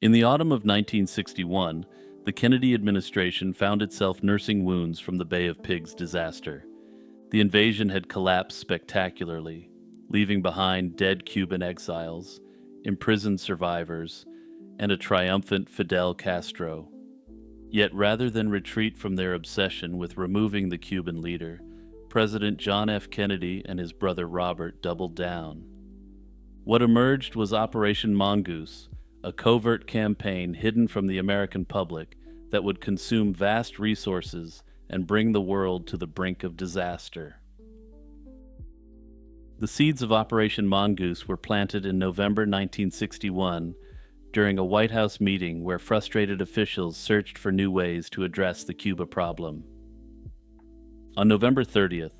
In the autumn of 1961, the Kennedy administration found itself nursing wounds from the Bay of Pigs disaster. The invasion had collapsed spectacularly, leaving behind dead Cuban exiles, imprisoned survivors, and a triumphant Fidel Castro. Yet rather than retreat from their obsession with removing the Cuban leader, President John F. Kennedy and his brother Robert doubled down. What emerged was Operation Mongoose, a covert campaign hidden from the American public that would consume vast resources and bring the world to the brink of disaster. The seeds of Operation Mongoose were planted in November 1961 during a White House meeting where frustrated officials searched for new ways to address the Cuba problem. On November 30th,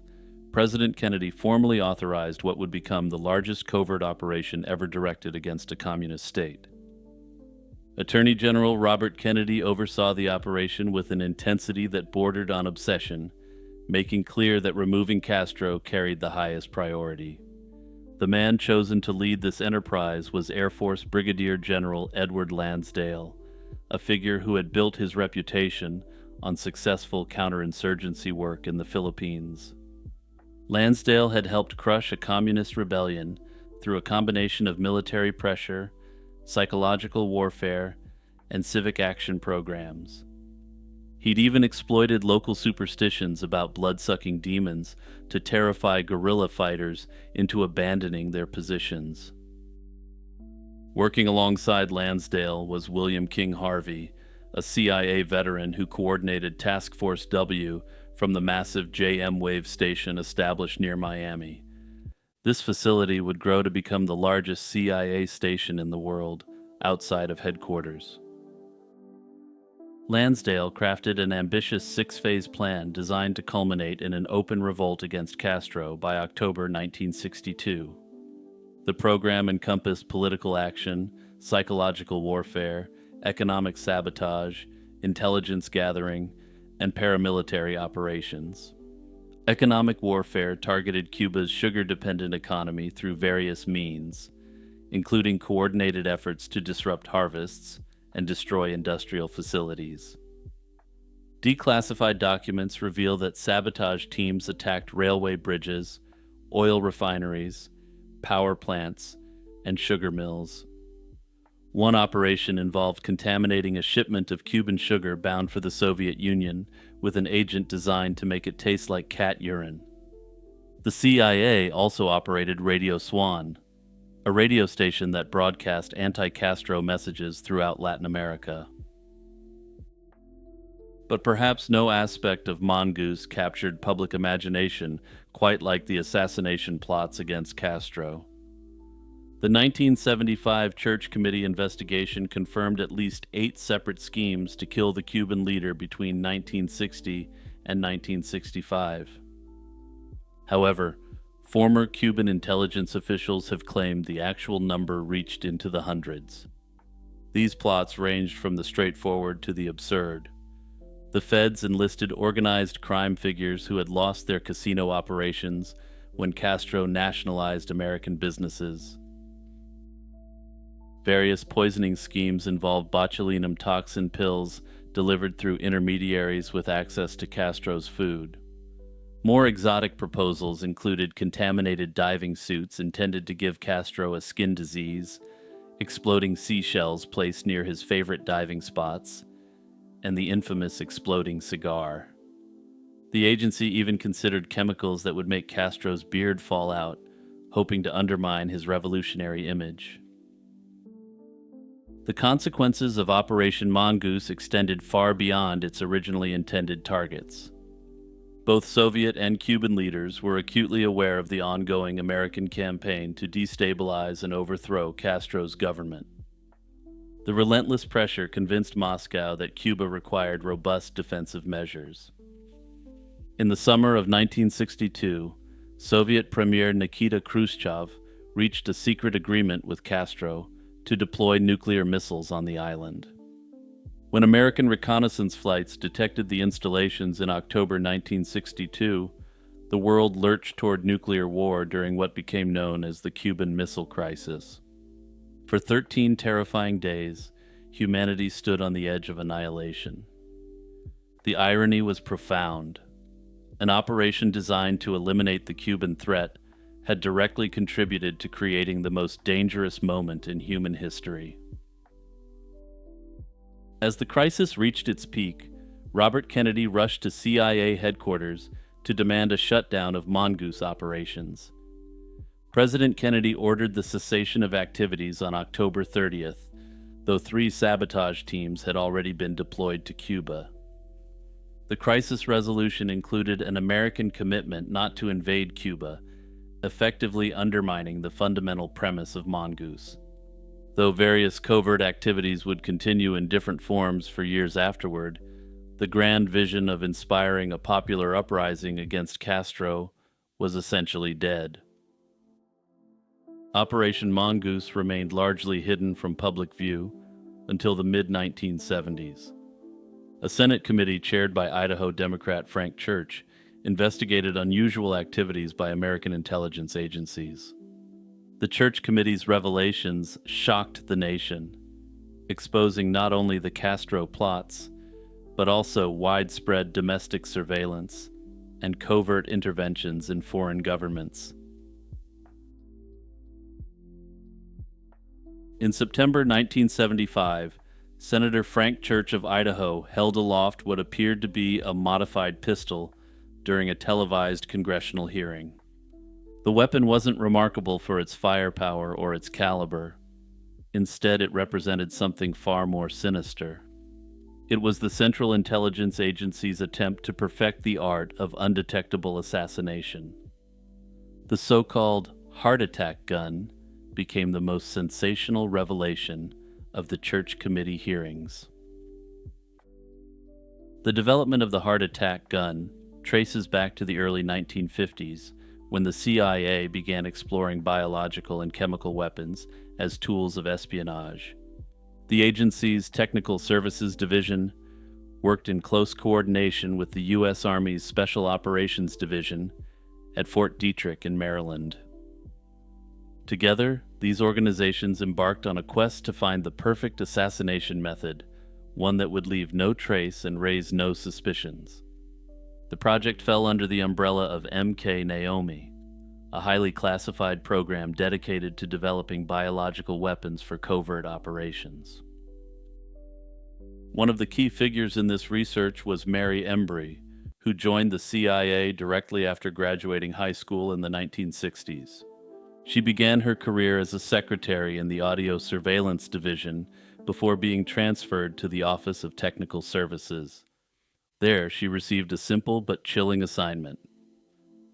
President Kennedy formally authorized what would become the largest covert operation ever directed against a communist state. Attorney General Robert Kennedy oversaw the operation with an intensity that bordered on obsession, making clear that removing Castro carried the highest priority. The man chosen to lead this enterprise was Air Force Brigadier General Edward Lansdale, a figure who had built his reputation on successful counterinsurgency work in the Philippines. Lansdale had helped crush a communist rebellion through a combination of military pressure, psychological warfare, and civic action programs. He'd even exploited local superstitions about blood-sucking demons to terrify guerrilla fighters into abandoning their positions. Working alongside Lansdale was William King Harvey, a CIA veteran who coordinated Task Force W from the massive JM Wave station established near Miami. This facility would grow to become the largest CIA station in the world, outside of headquarters. Lansdale crafted an ambitious six-phase plan designed to culminate in an open revolt against Castro by October 1962. The program encompassed political action, psychological warfare, economic sabotage, intelligence gathering, and paramilitary operations. Economic warfare targeted Cuba's sugar-dependent economy through various means, including coordinated efforts to disrupt harvests and destroy industrial facilities. Declassified documents reveal that sabotage teams attacked railway bridges, oil refineries, power plants, and sugar mills. One operation involved contaminating a shipment of Cuban sugar bound for the Soviet Union with an agent designed to make it taste like cat urine. The CIA also operated Radio Swan, a radio station that broadcast anti-Castro messages throughout Latin America. But perhaps no aspect of Mongoose captured public imagination quite like the assassination plots against Castro. The 1975 Church Committee investigation confirmed at least 8 separate schemes to kill the Cuban leader between 1960 and 1965. However, former Cuban intelligence officials have claimed the actual number reached into the hundreds. These plots ranged from the straightforward to the absurd. The feds enlisted organized crime figures who had lost their casino operations when Castro nationalized American businesses. Various poisoning schemes involved botulinum toxin pills delivered through intermediaries with access to Castro's food. More exotic proposals included contaminated diving suits intended to give Castro a skin disease, exploding seashells placed near his favorite diving spots, and the infamous exploding cigar. The agency even considered chemicals that would make Castro's beard fall out, hoping to undermine his revolutionary image. The consequences of Operation Mongoose extended far beyond its originally intended targets. Both Soviet and Cuban leaders were acutely aware of the ongoing American campaign to destabilize and overthrow Castro's government. The relentless pressure convinced Moscow that Cuba required robust defensive measures. In the summer of 1962, Soviet Premier Nikita Khrushchev reached a secret agreement with Castro to deploy nuclear missiles on the island. When American reconnaissance flights detected the installations in October 1962, the world lurched toward nuclear war during what became known as the Cuban Missile Crisis. For 13 terrifying days, humanity stood on the edge of annihilation. The irony was profound. An operation designed to eliminate the Cuban threat had directly contributed to creating the most dangerous moment in human history. As the crisis reached its peak, Robert Kennedy rushed to CIA headquarters to demand a shutdown of Mongoose operations. President Kennedy ordered the cessation of activities on October 30th, though 3 sabotage teams had already been deployed to Cuba. The crisis resolution included an American commitment not to invade Cuba, effectively undermining the fundamental premise of Mongoose. Though various covert activities would continue in different forms for years afterward, the grand vision of inspiring a popular uprising against Castro was essentially dead. Operation Mongoose remained largely hidden from public view until the mid-1970s. A Senate committee chaired by Idaho Democrat Frank Church investigated unusual activities by American intelligence agencies. The Church Committee's revelations shocked the nation, exposing not only the Castro plots, but also widespread domestic surveillance and covert interventions in foreign governments. In September 1975, Senator Frank Church of Idaho held aloft what appeared to be a modified pistol during a televised congressional hearing. The weapon wasn't remarkable for its firepower or its caliber. Instead, it represented something far more sinister. It was the Central Intelligence Agency's attempt to perfect the art of undetectable assassination. The so-called heart attack gun became the most sensational revelation of the Church Committee hearings. The development of the heart attack gun traces back to the early 1950s, when the CIA began exploring biological and chemical weapons as tools of espionage. The agency's Technical Services Division worked in close coordination with the U.S. Army's Special Operations Division at Fort Detrick in Maryland. Together, these organizations embarked on a quest to find the perfect assassination method, one that would leave no trace and raise no suspicions. The project fell under the umbrella of MK Naomi, a highly classified program dedicated to developing biological weapons for covert operations. One of the key figures in this research was Mary Embry, who joined the CIA directly after graduating high school in the 1960s. She began her career as a secretary in the Audio Surveillance Division before being transferred to the Office of Technical Services. There, she received a simple but chilling assignment: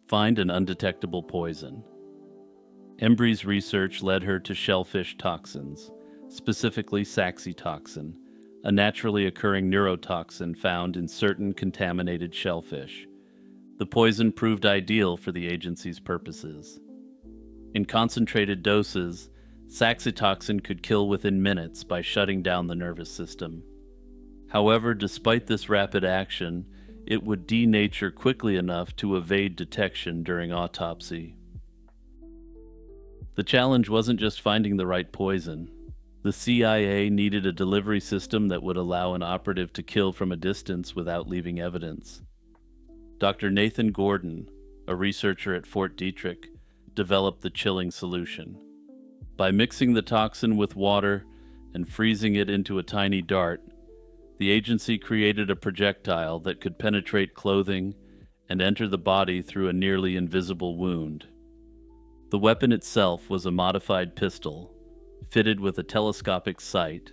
find an undetectable poison. Embry's research led her to shellfish toxins, specifically saxitoxin, a naturally occurring neurotoxin found in certain contaminated shellfish. The poison proved ideal for the agency's purposes. In concentrated doses, saxitoxin could kill within minutes by shutting down the nervous system. However, despite this rapid action, it would denature quickly enough to evade detection during autopsy. The challenge wasn't just finding the right poison. The CIA needed a delivery system that would allow an operative to kill from a distance without leaving evidence. Dr. Nathan Gordon, a researcher at Fort Detrick, developed the chilling solution. By mixing the toxin with water and freezing it into a tiny dart, the agency created a projectile that could penetrate clothing and enter the body through a nearly invisible wound. The weapon itself was a modified pistol, fitted with a telescopic sight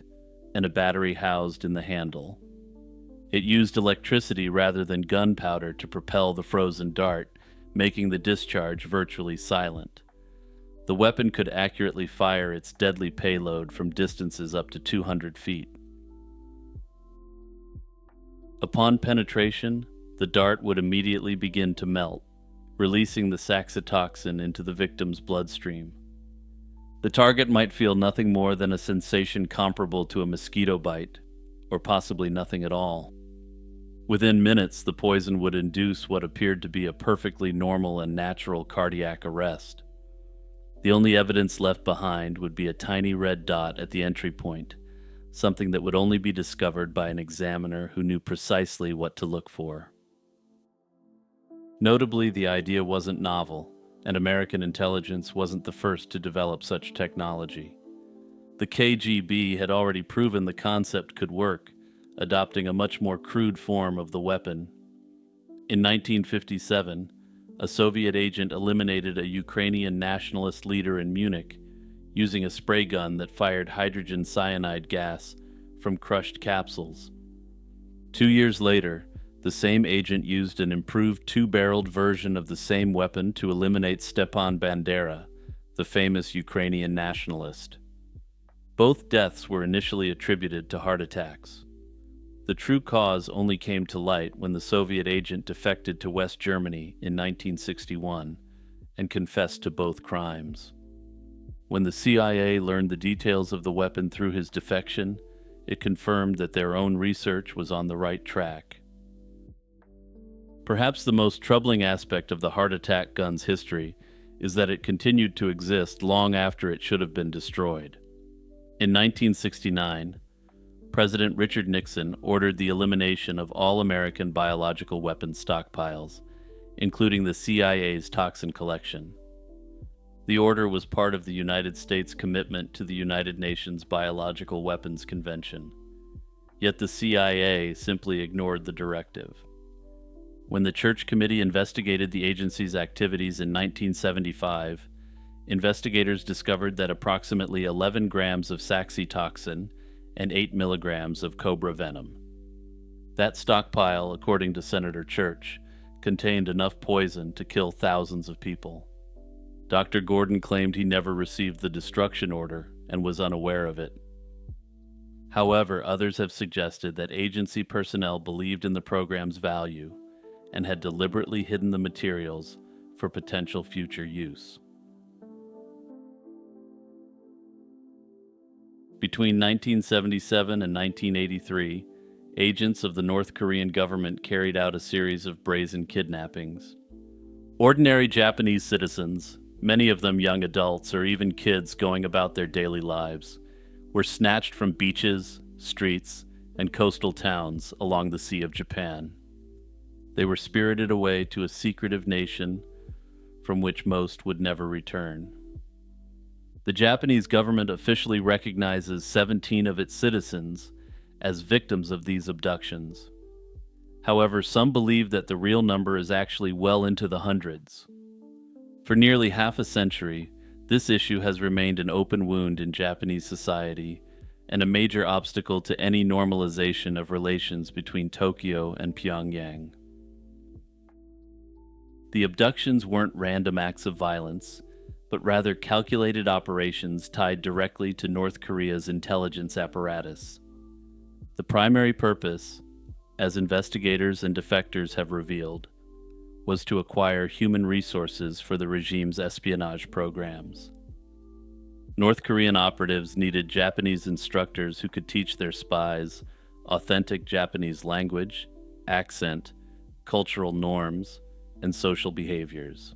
and a battery housed in the handle. It used electricity rather than gunpowder to propel the frozen dart, making the discharge virtually silent. The weapon could accurately fire its deadly payload from distances up to 200 feet. Upon penetration, the dart would immediately begin to melt, releasing the saxitoxin into the victim's bloodstream. The target might feel nothing more than a sensation comparable to a mosquito bite, or possibly nothing at all. Within minutes, the poison would induce what appeared to be a perfectly normal and natural cardiac arrest. The only evidence left behind would be a tiny red dot at the entry point, something that would only be discovered by an examiner who knew precisely what to look for. Notably, the idea wasn't novel, and American intelligence wasn't the first to develop such technology. The KGB had already proven the concept could work, adopting a much more crude form of the weapon. In 1957, a Soviet agent eliminated a Ukrainian nationalist leader in Munich using a spray gun that fired hydrogen cyanide gas from crushed capsules. 2 years later, the same agent used an improved two-barreled version of the same weapon to eliminate Stepan Bandera, the famous Ukrainian nationalist. Both deaths were initially attributed to heart attacks. The true cause only came to light when the Soviet agent defected to West Germany in 1961 and confessed to both crimes. When the CIA learned the details of the weapon through his defection, it confirmed that their own research was on the right track. Perhaps the most troubling aspect of the heart attack gun's history is that it continued to exist long after it should have been destroyed. In 1969, President Richard Nixon ordered the elimination of all American biological weapons stockpiles, including the CIA's toxin collection. The order was part of the United States' commitment to the United Nations Biological Weapons Convention. Yet the CIA simply ignored the directive. When the Church Committee investigated the agency's activities in 1975, investigators discovered that approximately 11 grams of saxitoxin and 8 milligrams of cobra venom. That stockpile, according to Senator Church, contained enough poison to kill thousands of people. Dr. Gordon claimed he never received the destruction order and was unaware of it. However, others have suggested that agency personnel believed in the program's value and had deliberately hidden the materials for potential future use. Between 1977 and 1983, agents of the North Korean government carried out a series of brazen kidnappings. Ordinary Japanese citizens, many of them young adults or even kids going about their daily lives, were snatched from beaches, streets, and coastal towns along the Sea of Japan. They were spirited away to a secretive nation from which most would never return. The Japanese government officially recognizes 17 of its citizens as victims of these abductions. However, some believe that the real number is actually well into the hundreds. For nearly half a century, this issue has remained an open wound in Japanese society and a major obstacle to any normalization of relations between Tokyo and Pyongyang. The abductions weren't random acts of violence, but rather calculated operations tied directly to North Korea's intelligence apparatus. The primary purpose, as investigators and defectors have revealed, was to acquire human resources for the regime's espionage programs. North Korean operatives needed Japanese instructors who could teach their spies authentic Japanese language, accent, cultural norms, and social behaviors.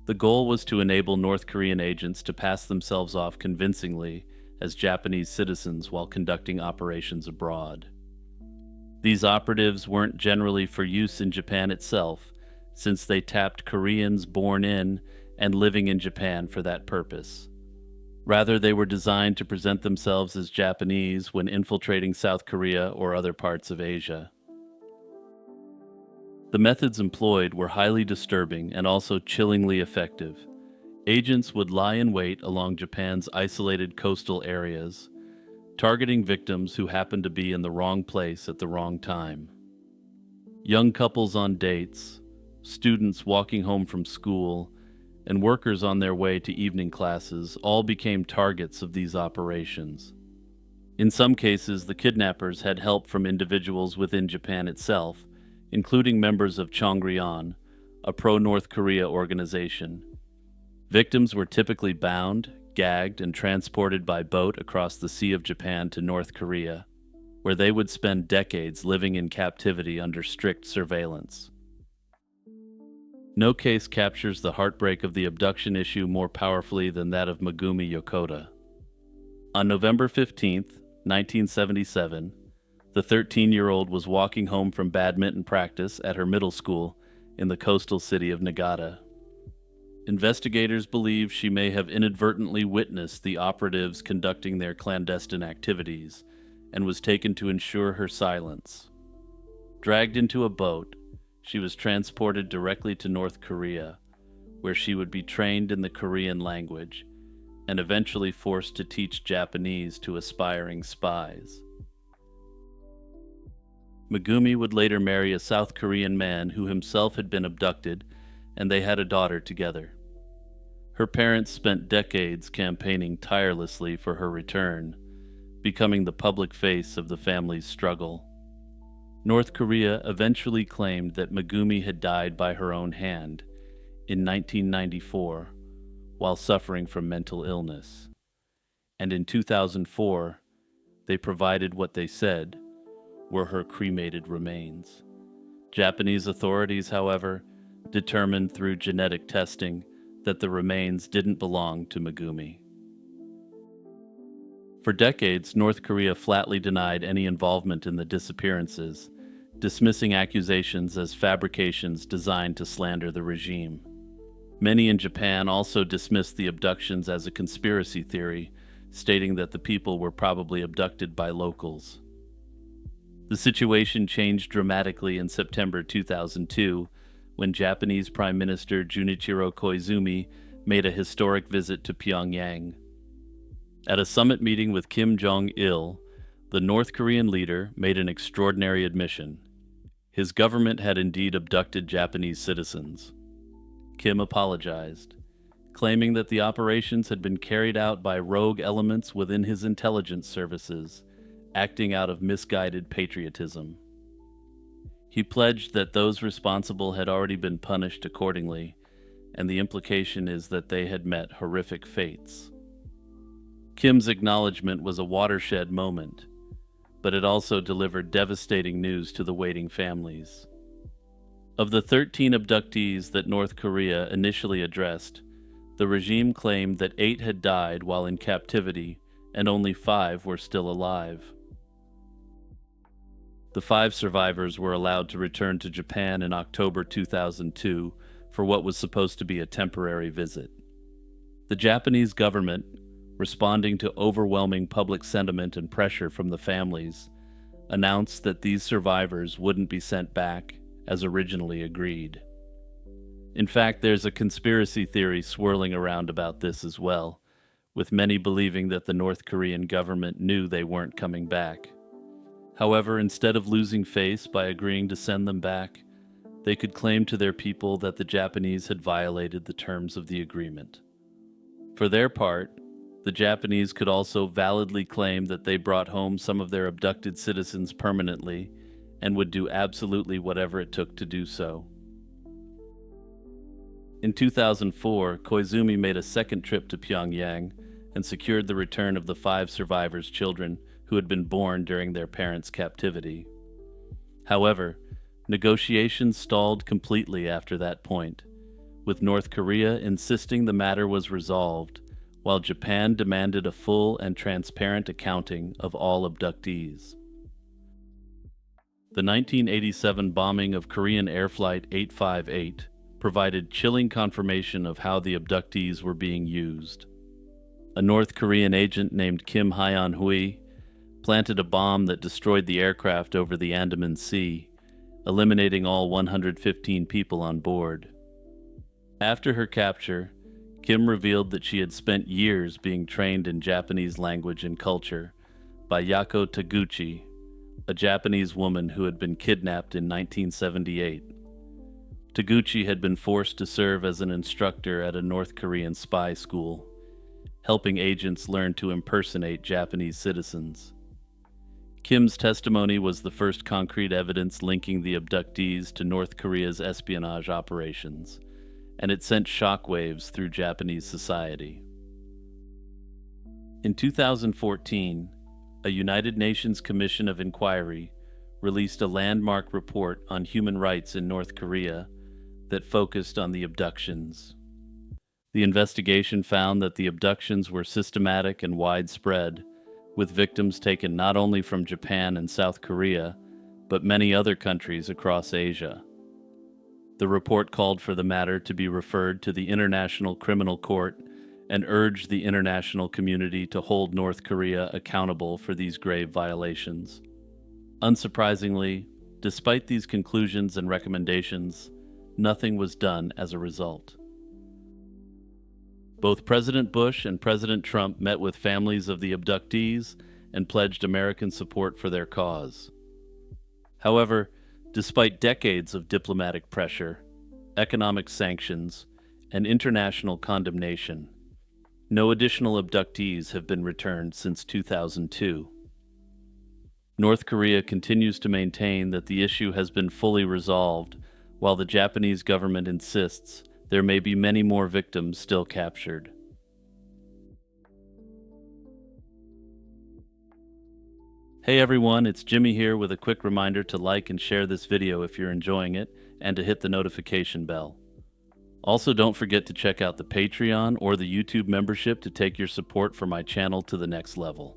The goal was to enable North Korean agents to pass themselves off convincingly as Japanese citizens while conducting operations abroad. These operatives weren't generally for use in Japan itself, since they tapped Koreans born in and living in Japan for that purpose. Rather, they were designed to present themselves as Japanese when infiltrating South Korea or other parts of Asia. The methods employed were highly disturbing and also chillingly effective. Agents would lie in wait along Japan's isolated coastal areas, targeting victims who happened to be in the wrong place at the wrong time. Young couples on dates, students walking home from school, and workers on their way to evening classes all became targets of these operations. In some cases, the kidnappers had help from individuals within Japan itself, including members of Chongryon, a pro-North Korea organization. Victims were typically bound, gagged, and transported by boat across the Sea of Japan to North Korea, where they would spend decades living in captivity under strict surveillance. No case captures the heartbreak of the abduction issue more powerfully than that of Megumi Yokota. On November 15, 1977, the 13-year-old was walking home from badminton practice at her middle school in the coastal city of Nagata. Investigators believe she may have inadvertently witnessed the operatives conducting their clandestine activities and was taken to ensure her silence. Dragged into a boat, she was transported directly to North Korea, where she would be trained in the Korean language and eventually forced to teach Japanese to aspiring spies. Megumi would later marry a South Korean man who himself had been abducted, and they had a daughter together. Her parents spent decades campaigning tirelessly for her return, becoming the public face of the family's struggle. North Korea eventually claimed that Megumi had died by her own hand in 1994 while suffering from mental illness. And in 2004, they provided what they said were her cremated remains. Japanese authorities, however, determined through genetic testing that the remains didn't belong to Megumi. For decades, North Korea flatly denied any involvement in the disappearances, dismissing accusations as fabrications designed to slander the regime. Many in Japan also dismissed the abductions as a conspiracy theory, stating that the people were probably abducted by locals. The situation changed dramatically in September 2002, when Japanese Prime Minister Junichiro Koizumi made a historic visit to Pyongyang. At a summit meeting with Kim Jong-il, the North Korean leader made an extraordinary admission. His government had indeed abducted Japanese citizens. Kim apologized, claiming that the operations had been carried out by rogue elements within his intelligence services, acting out of misguided patriotism. He pledged that those responsible had already been punished accordingly, and the implication is that they had met horrific fates. Kim's acknowledgement was a watershed moment, but it also delivered devastating news to the waiting families. Of the 13 abductees that North Korea initially addressed, the regime claimed that 8 had died while in captivity and only 5 were still alive. The 5 survivors were allowed to return to Japan in October 2002 for what was supposed to be a temporary visit. The Japanese government, responding to overwhelming public sentiment and pressure from the families, announced that these survivors wouldn't be sent back as originally agreed. In fact, there's a conspiracy theory swirling around about this as well, with many believing that the North Korean government knew they weren't coming back. However, instead of losing face by agreeing to send them back, they could claim to their people that the Japanese had violated the terms of the agreement. For their part, the Japanese could also validly claim that they brought home some of their abducted citizens permanently and would do absolutely whatever it took to do so. In 2004, Koizumi made a second trip to Pyongyang and secured the return of the 5 survivors' children who had been born during their parents' captivity. However, negotiations stalled completely after that point, with North Korea insisting the matter was resolved, while Japan demanded a full and transparent accounting of all abductees. The 1987 bombing of Korean Air Flight 858 provided chilling confirmation of how the abductees were being used. A North Korean agent named Kim Hyeon-hui planted a bomb that destroyed the aircraft over the Andaman Sea, eliminating all 115 people on board. After her capture, Kim revealed that she had spent years being trained in Japanese language and culture by Yako Taguchi, a Japanese woman who had been kidnapped in 1978. Taguchi had been forced to serve as an instructor at a North Korean spy school, helping agents learn to impersonate Japanese citizens. Kim's testimony was the first concrete evidence linking the abductees to North Korea's espionage operations, and it sent shockwaves through Japanese society. In 2014, a United Nations Commission of Inquiry released a landmark report on human rights in North Korea that focused on the abductions. The investigation found that the abductions were systematic and widespread, with victims taken not only from Japan and South Korea, but many other countries across Asia. The report called for the matter to be referred to the International Criminal Court and urged the international community to hold North Korea accountable for these grave violations. Unsurprisingly, despite these conclusions and recommendations, nothing was done as a result. Both President Bush and President Trump met with families of the abductees and pledged American support for their cause. However, despite decades of diplomatic pressure, economic sanctions, and international condemnation, no additional abductees have been returned since 2002. North Korea continues to maintain that the issue has been fully resolved, while the Japanese government insists there may be many more victims still captured. Hey everyone, it's Jimmy here with a quick reminder to like and share this video if you're enjoying it, and to hit the notification bell. Also, don't forget to check out the Patreon or the YouTube membership to take your support for my channel to the next level.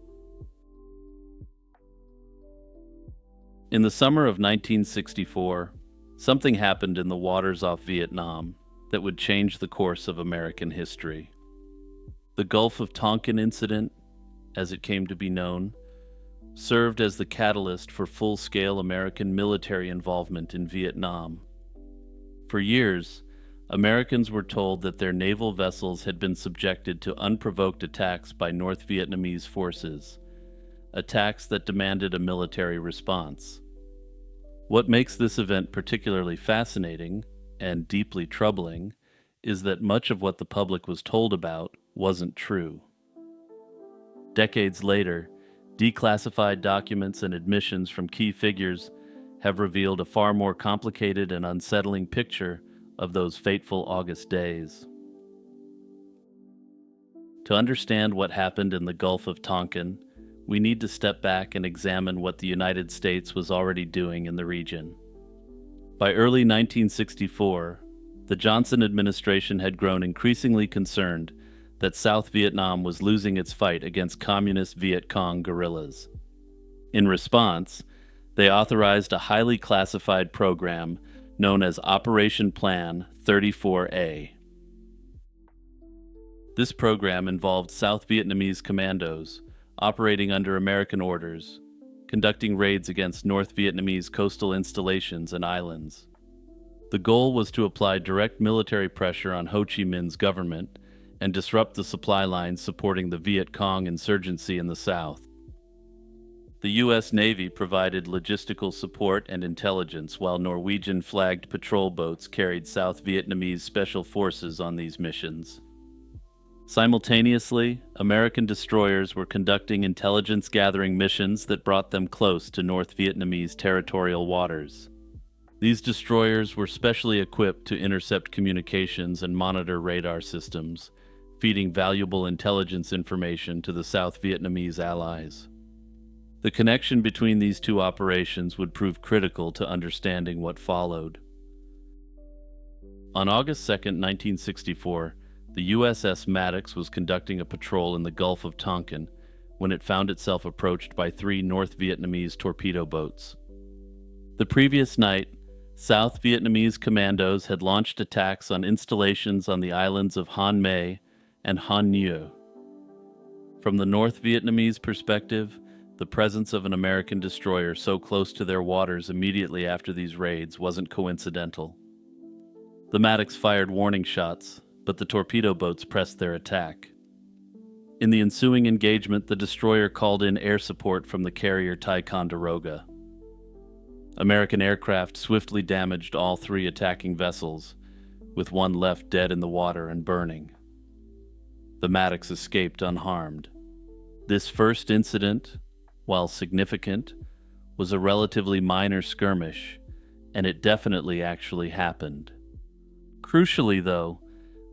In the summer of 1964, something happened in the waters off Vietnam that would change the course of American history. The Gulf of Tonkin incident, as it came to be known, served as the catalyst for full-scale American military involvement in Vietnam. For years, Americans were told that their naval vessels had been subjected to unprovoked attacks by North Vietnamese forces, attacks that demanded a military response. What makes this event particularly fascinating and deeply troubling is that much of what the public was told about wasn't true. Decades later, declassified documents and admissions from key figures have revealed a far more complicated and unsettling picture of those fateful August days. To understand what happened in the Gulf of Tonkin, we need to step back and examine what the United States was already doing in the region. By early 1964, the Johnson administration had grown increasingly concerned that South Vietnam was losing its fight against communist Viet Cong guerrillas. In response, they authorized a highly classified program known as Operation Plan 34A. This program involved South Vietnamese commandos operating under American orders, conducting raids against North Vietnamese coastal installations and islands. The goal was to apply direct military pressure on Ho Chi Minh's government and disrupt the supply lines supporting the Viet Cong insurgency in the south. The U.S. Navy provided logistical support and intelligence, while Norwegian-flagged patrol boats carried South Vietnamese special forces on these missions. Simultaneously, American destroyers were conducting intelligence-gathering missions that brought them close to North Vietnamese territorial waters. These destroyers were specially equipped to intercept communications and monitor radar systems, feeding valuable intelligence information to the South Vietnamese allies. The connection between these two operations would prove critical to understanding what followed. On August 2, 1964, the USS Maddox was conducting a patrol in the Gulf of Tonkin when it found itself approached by 3 North Vietnamese torpedo boats. The previous night, South Vietnamese commandos had launched attacks on installations on the islands of Han Mai and Han Nhieu. From the North Vietnamese perspective, the presence of an American destroyer so close to their waters immediately after these raids wasn't coincidental. The Maddox fired warning shots, but the torpedo boats pressed their attack. In the ensuing engagement, the destroyer called in air support from the carrier Ticonderoga. American aircraft swiftly damaged all 3 attacking vessels, with one left dead in the water and burning. The Maddox escaped unharmed. This first incident, while significant, was a relatively minor skirmish, and it definitely actually happened. Crucially, though,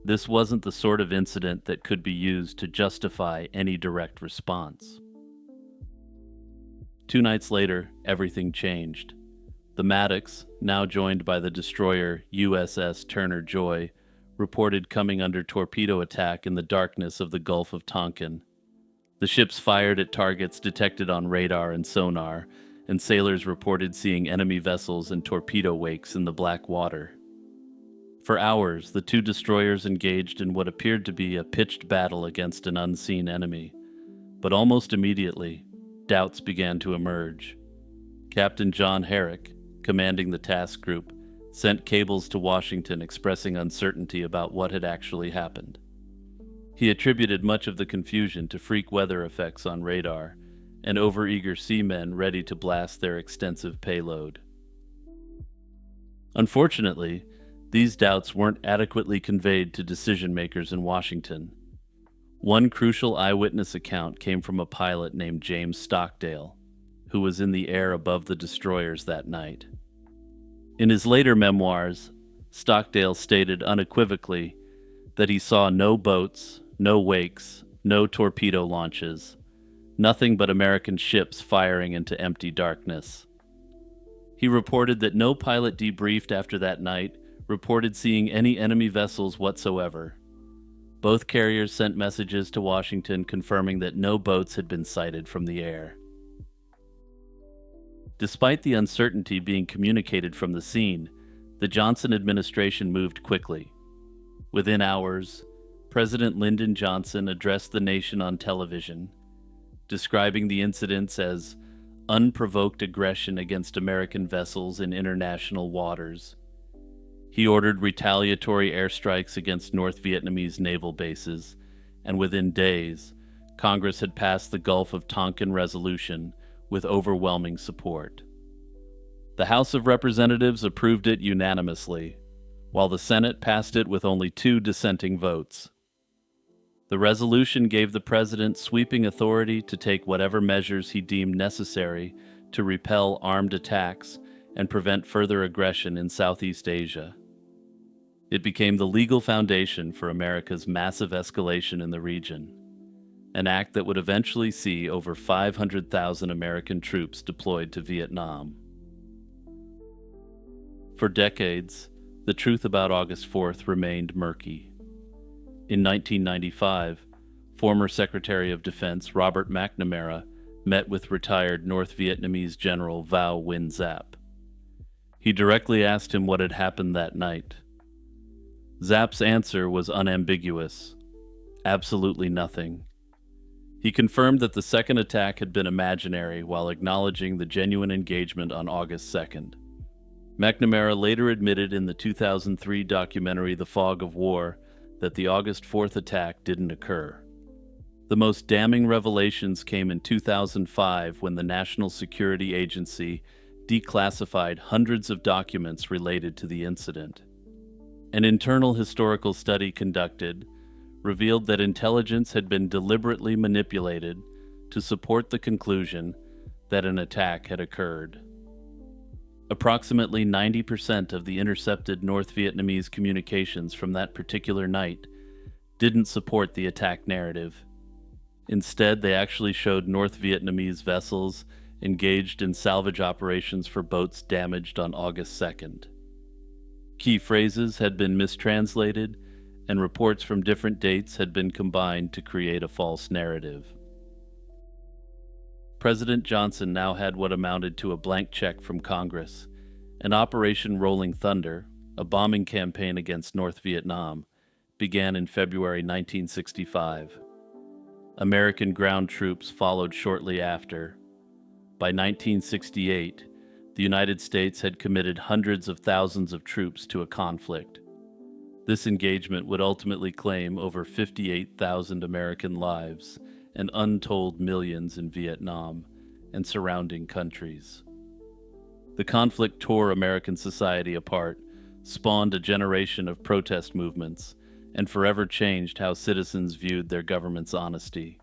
this wasn't the sort of incident that could be used to justify any direct response. 2 nights later, everything changed. The Maddox, now joined by the destroyer USS Turner Joy, reported coming under torpedo attack in the darkness of the Gulf of Tonkin. The ships fired at targets detected on radar and sonar, and sailors reported seeing enemy vessels and torpedo wakes in the black water. For hours, the two destroyers engaged in what appeared to be a pitched battle against an unseen enemy. But almost immediately, doubts began to emerge. Captain John Herrick, commanding the task group, sent cables to Washington expressing uncertainty about what had actually happened. He attributed much of the confusion to freak weather effects on radar and overeager seamen ready to blast their extensive payload. Unfortunately, these doubts weren't adequately conveyed to decision-makers in Washington. One crucial eyewitness account came from a pilot named James Stockdale, who was in the air above the destroyers that night. In his later memoirs, Stockdale stated unequivocally that he saw no boats, no wakes, no torpedo launches, nothing but American ships firing into empty darkness. He reported that no pilot debriefed after that night reported seeing any enemy vessels whatsoever. Both carriers sent messages to Washington confirming that no boats had been sighted from the air. Despite the uncertainty being communicated from the scene, the Johnson administration moved quickly. Within hours, President Lyndon Johnson addressed the nation on television, describing the incidents as unprovoked aggression against American vessels in international waters. He ordered retaliatory airstrikes against North Vietnamese naval bases, and within days, Congress had passed the Gulf of Tonkin Resolution with overwhelming support. The House of Representatives approved it unanimously, while the Senate passed it with only 2 dissenting votes. The resolution gave the president sweeping authority to take whatever measures he deemed necessary to repel armed attacks and prevent further aggression in Southeast Asia. It became the legal foundation for America's massive escalation in the region, an act that would eventually see over 500,000 American troops deployed to Vietnam. For decades, the truth about August 4th remained murky. In 1995, former Secretary of Defense Robert McNamara met with retired North Vietnamese General Vo Nguyen Giap. He directly asked him what had happened that night. Giap's answer was unambiguous: absolutely nothing. He confirmed that the second attack had been imaginary while acknowledging the genuine engagement on August 2nd. McNamara later admitted in the 2003 documentary The Fog of War that the August 4th attack didn't occur. The most damning revelations came in 2005 when the National Security Agency declassified hundreds of documents related to the incident. An internal historical study conducted revealed that intelligence had been deliberately manipulated to support the conclusion that an attack had occurred. Approximately 90% of the intercepted North Vietnamese communications from that particular night didn't support the attack narrative. Instead, they actually showed North Vietnamese vessels engaged in salvage operations for boats damaged on August 2nd. Key phrases had been mistranslated, and reports from different dates had been combined to create a false narrative. President Johnson now had what amounted to a blank check from Congress, and Operation Rolling Thunder, a bombing campaign against North Vietnam, began in February 1965. American ground troops followed shortly after. By 1968, the United States had committed hundreds of thousands of troops to a conflict. This engagement would ultimately claim over 58,000 American lives and untold millions in Vietnam and surrounding countries. The conflict tore American society apart, spawned a generation of protest movements, and forever changed how citizens viewed their government's honesty.